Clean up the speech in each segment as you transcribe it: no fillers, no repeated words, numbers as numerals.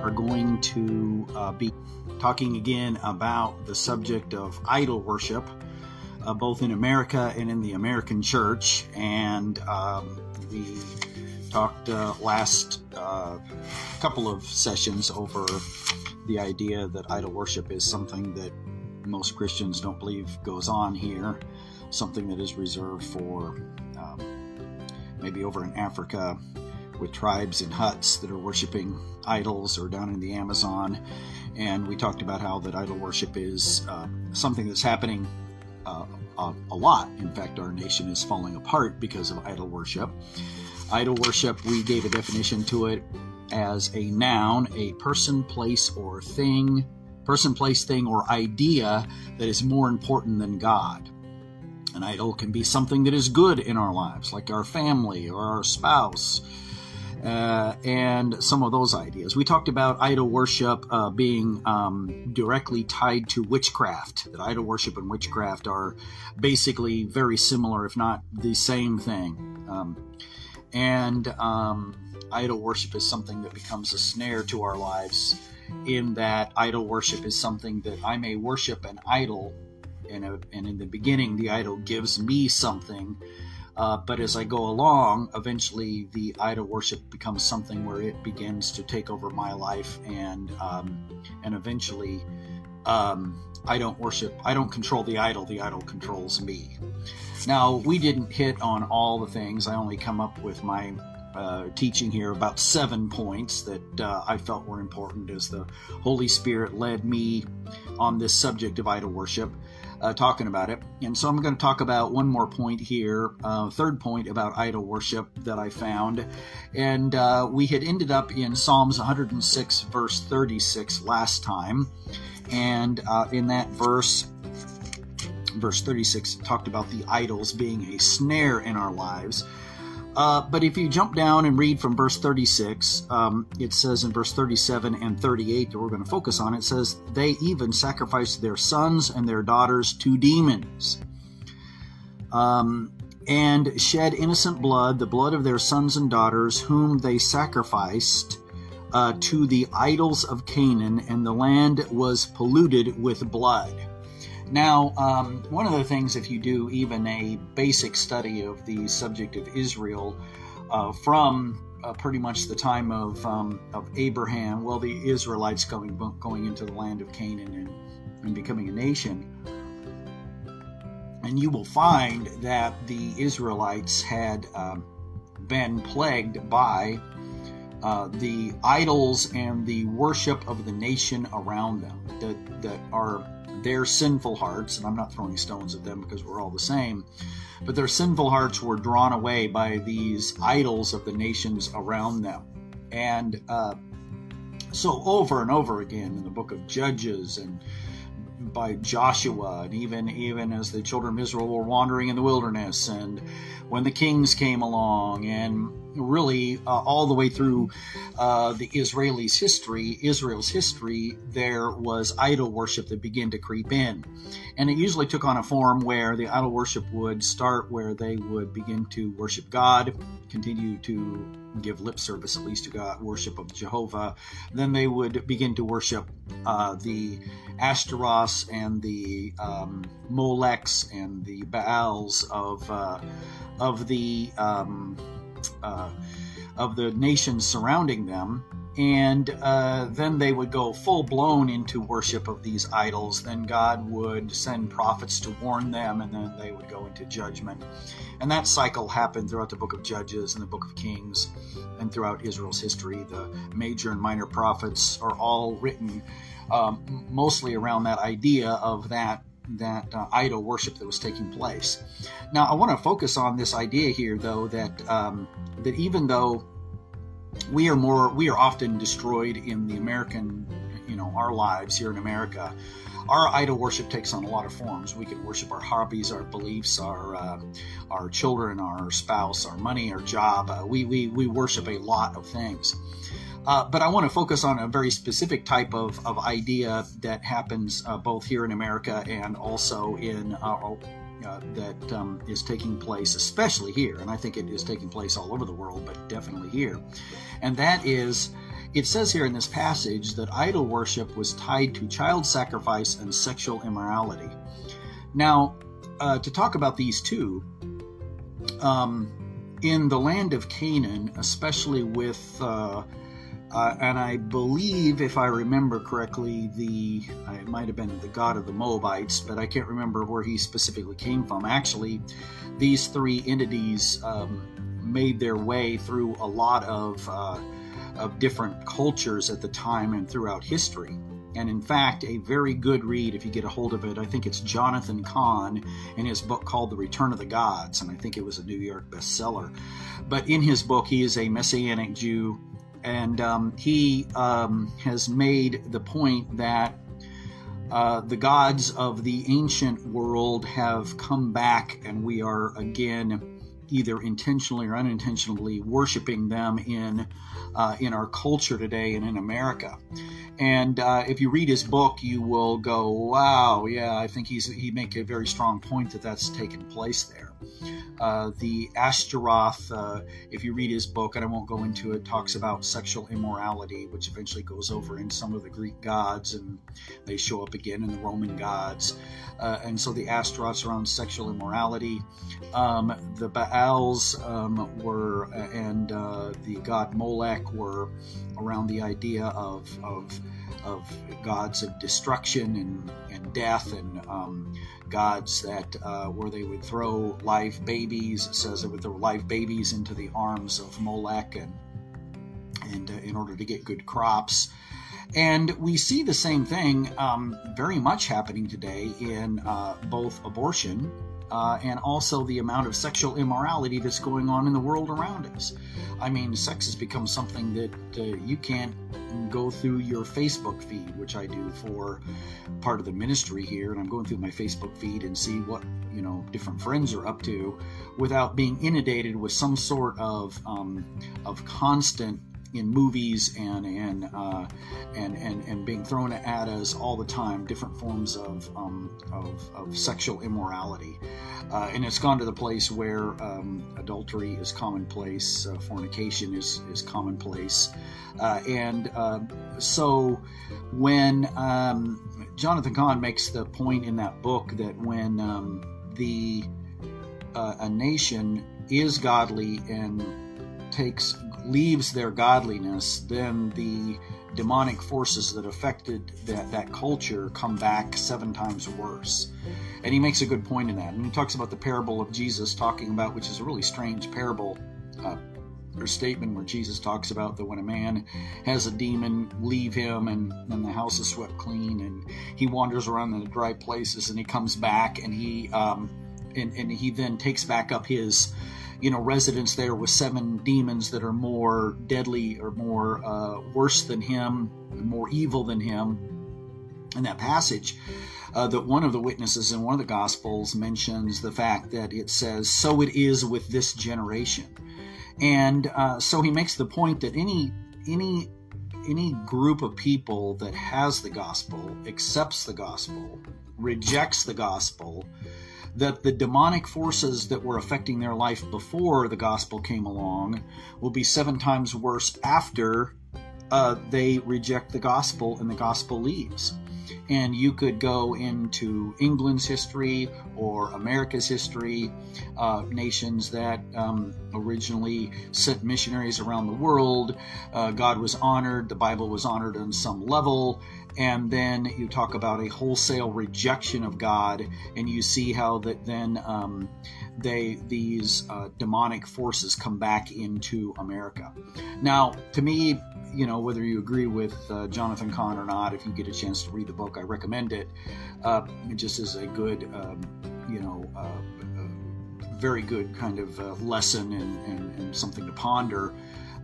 are going to be talking again about the subject of idol worship, both in America and in the American church. And we talked last couple of sessions over the idea that idol worship is something that most Christians don't believe goes on here, something that is reserved for maybe over in Africa with tribes and huts that are worshiping idols, or down in the Amazon. And we talked about how that idol worship is something that's happening a lot. In fact, our nation is falling apart because of idol worship. Idol worship, we gave a definition to it as a noun, a person, place, or thing, person, place, thing, or idea that is more important than God. An idol can be something that is good in our lives, like our family or our spouse, and some of those ideas. We talked about idol worship being directly tied to witchcraft, that idol worship and witchcraft are basically very similar, if not the same thing. Idol worship is something that becomes a snare to our lives, in that idol worship is something that I may worship an idol, and in the beginning the idol gives me something, but as I go along, eventually the idol worship becomes something where it begins to take over my life, and eventually I don't control the idol controls me. Now, we didn't hit on all the things. I only come up with my teaching here about 7 points that I felt were important as the Holy Spirit led me on this subject of idol worship, talking about it. And so I'm going to talk about one more point here, third point about idol worship that I found. And we had ended up in Psalms 106, verse 36 last time. And in that verse 36, talked about the idols being a snare in our lives. But if you jump down and read from verse 36, it says in verse 37 and 38 that we're going to focus on, it says, they even sacrificed their sons and their daughters to demons, and shed innocent blood, the blood of their sons and daughters, whom they sacrificed to the idols of Canaan, and the land was polluted with blood. Now, one of the things, if you do even a basic study of the subject of Israel from pretty much the time of Abraham, well, the Israelites going into the land of Canaan and becoming a nation, and you will find that the Israelites had been plagued by the idols and the worship of the nation around them that are their sinful hearts, and I'm not throwing stones at them because we're all the same, but their sinful hearts were drawn away by these idols of the nations around them. And so over and over again in the book of Judges and by Joshua, and even as the children of Israel were wandering in the wilderness, and when the kings came along, and really all the way through Israel's history, there was idol worship that began to creep in. And it usually took on a form where the idol worship would start where they would begin to worship God, continue to give lip service at least to God, worship of Jehovah. Then they would begin to worship the Ashtoreths and the Molechs and the Baals of the nations surrounding them, and then they would go full-blown into worship of these idols. Then God would send prophets to warn them, and then they would go into judgment. And that cycle happened throughout the book of Judges and the book of Kings, and throughout Israel's history. The major and minor prophets are all written mostly around that idea of that idol worship that was taking place. Now, I want to focus on this idea here, though, that even though we are often destroyed in the American, our lives here in America, our idol worship takes on a lot of forms. We can worship our hobbies, our beliefs, our children, our spouse, our money, our job. We worship a lot of things. But I want to focus on a very specific type of idea that happens both here in America and also in that is taking place, especially here. And I think it is taking place all over the world, but definitely here. And that is it says here in this passage that idol worship was tied to child sacrifice and sexual immorality. Now, to talk about these two, in the land of Canaan, especially with, and I believe, if I remember correctly, it might have been the god of the Moabites, but I can't remember where he specifically came from. Actually, these three entities made their way through a lot of different cultures at the time and throughout history. And in fact, a very good read, if you get a hold of it, I think it's Jonathan Cahn in his book called The Return of the Gods, and I think it was a New York bestseller. But in his book, he is a Messianic Jew, and he has made the point that the gods of the ancient world have come back, and we are again either intentionally or unintentionally worshiping them in our culture today and in America. And if you read his book, you will go, wow, yeah, I think he make a very strong point that that's taken place there. The Ashtoreths, if you read his book, and I won't go into it, talks about sexual immorality, which eventually goes over in some of the Greek gods, and they show up again in the Roman gods. And so the Ashtoreths around sexual immorality. The Baals were, and the god Molech were around the idea of gods of destruction and death, and gods that where they would throw live babies. It says they would throw live babies into the arms of Molech and in order to get good crops. And we see the same thing very much happening today in both abortion and also the amount of sexual immorality that's going on in the world around us. I mean, sex has become something that you can't go through your Facebook feed, which I do for part of the ministry here, and I'm going through my Facebook feed and see what different friends are up to, without being inundated with some sort of constant in movies and being thrown at us all the time, different forms of sexual immorality, and it's gone to the place where adultery is commonplace, fornication is commonplace, and so when Jonathan Cahn makes the point in that book that when a nation is godly and leaves their godliness, then the demonic forces that affected that culture come back 7 times worse. And he makes a good point in that. And he talks about the parable of Jesus talking about, which is a really strange parable or statement, where Jesus talks about that when a man has a demon leave him and the house is swept clean and he wanders around in the dry places and he comes back and he then takes back up his residence there with 7 demons that are more deadly or more worse than him, more evil than him. In that passage, that one of the witnesses in one of the Gospels mentions the fact that it says, "So it is with this generation." And so he makes the point that any group of people that has the gospel, accepts the gospel, rejects the gospel, that the demonic forces that were affecting their life before the gospel came along will be 7 times worse after they reject the gospel and the gospel leaves. And you could go into England's history or America's history, nations that originally sent missionaries around the world. God was honored, the Bible was honored on some level, and then you talk about a wholesale rejection of God, and you see how that then these demonic forces come back into America. Now, to me, whether you agree with Jonathan Cahn or not, if you get a chance to read the book, I recommend it. It just is a good, very good kind of lesson and something to ponder.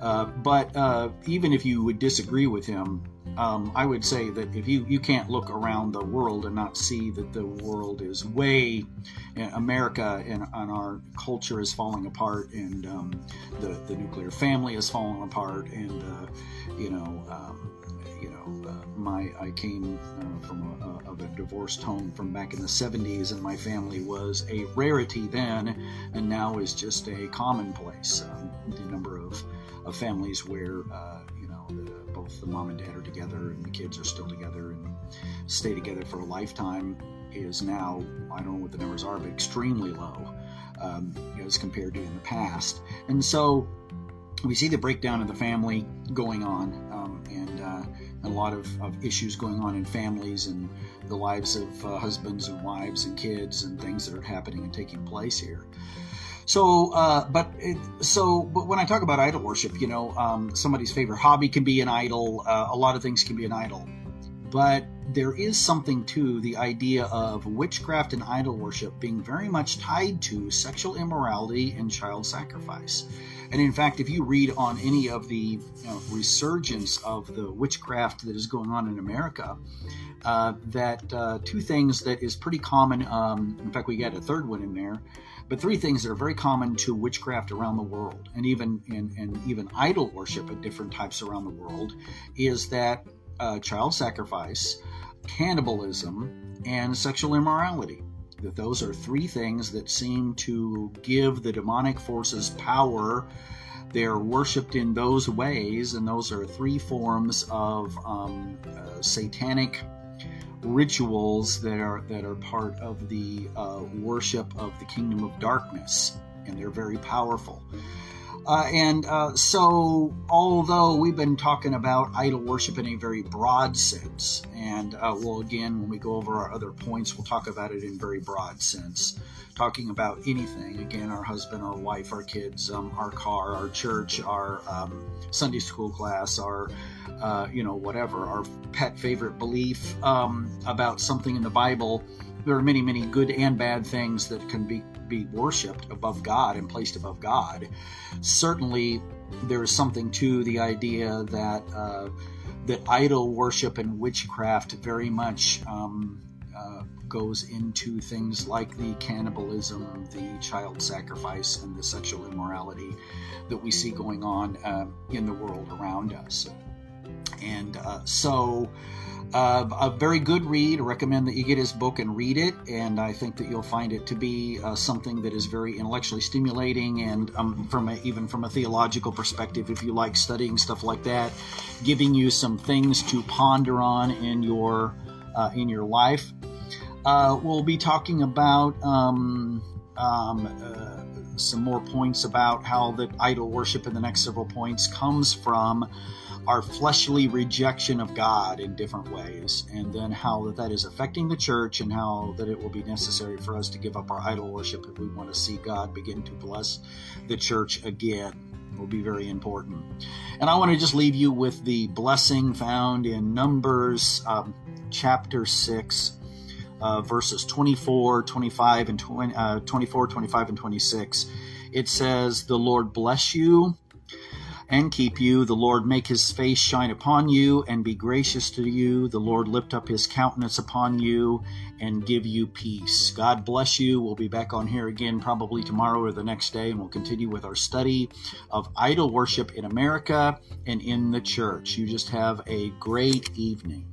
But even if you would disagree with him, I would say that if you can't look around the world and not see that the world is America and our culture is falling apart, and the nuclear family is falling apart, and I came from a divorced home from back in the 70s, and my family was a rarity then, and now is just a commonplace. The number of families where both the mom and dad are together and the kids are still together and stay together for a lifetime is now, I don't know what the numbers are, but extremely low as compared to in the past. And so we see the breakdown of the family going on, and a lot of issues going on in families and the lives of husbands and wives and kids and things that are happening and taking place here. So, but when I talk about idol worship, somebody's favorite hobby can be an idol. A lot of things can be an idol. But there is something to the idea of witchcraft and idol worship being very much tied to sexual immorality and child sacrifice. And in fact, if you read on any of the resurgence of the witchcraft that is going on in America, that two things that is pretty common, in fact, we got a third one in there, but three things that are very common to witchcraft around the world, and even idol worship at different types around the world, is that child sacrifice, cannibalism, and sexual immorality. That those are three things that seem to give the demonic forces power. They're worshipped in those ways, and those are three forms of satanic rituals that are part of the worship of the kingdom of darkness, and they're very powerful. So although we've been talking about idol worship in a very broad sense, and again, when we go over our other points, we'll talk about it in very broad sense, talking about anything, again, our husband, our wife, our kids, our car, our church, our Sunday school class, our, whatever, our pet favorite belief about something in the Bible. There are many, many good and bad things that can be worshipped above God and placed above God. Certainly, there is something to the idea that idol worship and witchcraft very much goes into things like the cannibalism, the child sacrifice, and the sexual immorality that we see going on in the world around us. And so a very good read. I recommend that you get his book and read it, and I think that you'll find it to be something that is very intellectually stimulating, and even from a theological perspective, if you like studying stuff like that, giving you some things to ponder on in your life. We'll be talking about some more points about how that idol worship in the next several points comes from our fleshly rejection of God in different ways, and then how that is affecting the church, and how that it will be necessary for us to give up our idol worship if we want to see God begin to bless the church again. It will be very important. And I want to just leave you with the blessing found in Numbers chapter 6, verses 24, 25, and 24, 25, and 26. It says, "The Lord bless you and keep you. The Lord make his face shine upon you and be gracious to you. The Lord lift up his countenance upon you and give you peace." God bless you. We'll be back on here again probably tomorrow or the next day, and we'll continue with our study of idol worship in America and in the church. You just have a great evening.